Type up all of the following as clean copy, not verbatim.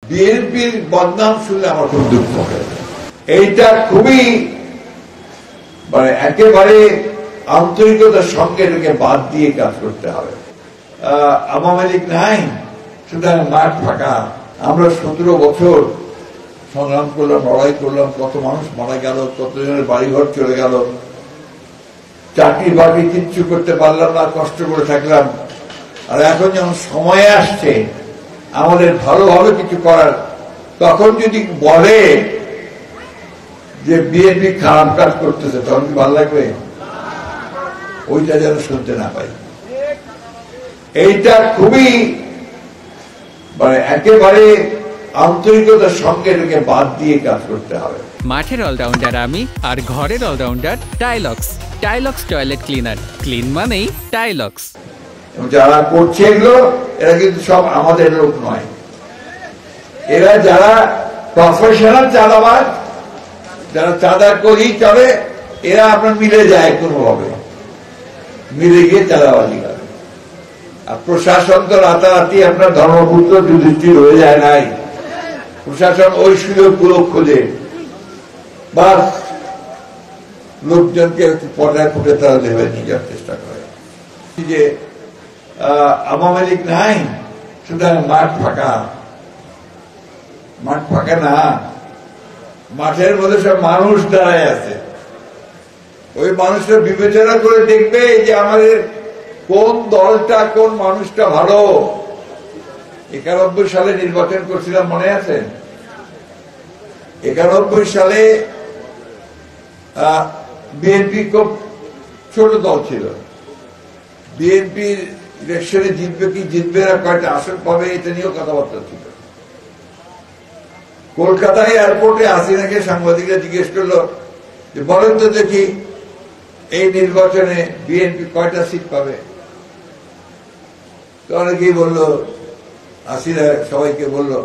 বিএনপির বদনাম শুনলে আমার খুব দুঃখ হয়। এইটা খুবই একেবারে আন্তরিকতার সঙ্গে এটাকে বাদ দিয়ে কাজ করতে হবে। আওয়ামী লীগ নাই, সুতরাং মাঠ ফাঁকা। আমরা 17 বছর সংগ্রাম করলাম, লড়াই করলাম, কত মানুষ মারা গেল, কতজনের বাড়িঘর চলে গেল, চাকরি বাকরি কিচ্ছু করতে পারলাম না, কষ্ট করে থাকলাম। আর এখন যখন সময় আসছে আমাদের ভালোভাবে কিছু করার, তখন যদি বলে যে বিএনপি খারাপ কাজ করতেছে, তখন কি ভালো লাগবে? ওইটা যেন শুনতে না পাই। এইটা খুবই একেবারে আন্তরিকতার সঙ্গে এটাকে বাদ দিয়ে কাজ করতে হবে। মাঠের অলরাউন্ডার আমি, আর ঘরের allrounder Tylox. Tylox toilet cleaner, clean মানেই টাইলক্স। যারা করছে এগুলো, এরা কিন্তু সব আমাদের লোক নয়। এরা যারা প্রফেশনাল চাঁদাবাজ, যারা চাঁদা করেই চলে, এরা আপনার মিলে যায় কোনোভাবে, মিলে গিয়ে চাঁদাবাজি করে। আর প্রশাসন তো রাতারাতি আপনার ধর্মপুত্র যুধিষ্ঠির হয়ে যায় নাই। প্রশাসন ওই সুযোগগুলো খোঁজে, বা লোকজনকে পর্দায় ফুটে তারা দেবে নিয়ে যাওয়ার চেষ্টা করে। যে আওয়ামী লীগ নাই, সুতরাং মাঠ ফাঁকা। মাঠ ফাঁকা না, মাঠের মধ্যে সব মানুষ দাঁড়ায় আছে। ওই মানুষটা বিবেচনা করে দেখবে যে আমাদের কোন দলটা, কোন মানুষটা ভালো। 91 সালে নির্বাচন করছিলাম, মনে আছে? 91 সালে বিএনপি খুব ছোট দল ছিল। বিএনপির ইলেকশনে জিতবে কি জিতবে না, কয়টা আসন পাবে, এটা নিয়েও কথাবার্তা ছিল। কলকাতায় এয়ারপোর্টে হাসিনাকে সাংবাদিকরা জিজ্ঞেস করলো যে বলেন তো দেখি এই নির্বাচনে বিএনপি কয়টা সিট পাবে। তো অনেকেই বললো, হাসিনা সবাইকে বললো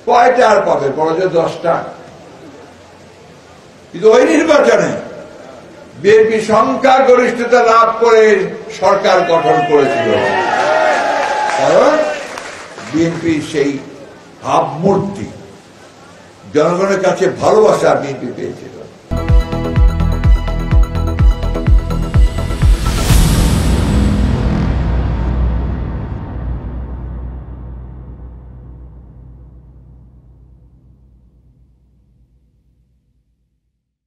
কয়টা আর পাবে, বড় যে 10টা। কিন্তু ওই নির্বাচনে বিএনপি সংখ্যাগরিষ্ঠতা লাভ করে সরকার গঠন করেছিল, কারণ বিএনপি সেই ভাবমূর্তি, জনগণের কাছে ভালোবাসা বিএনপি পেয়েছে।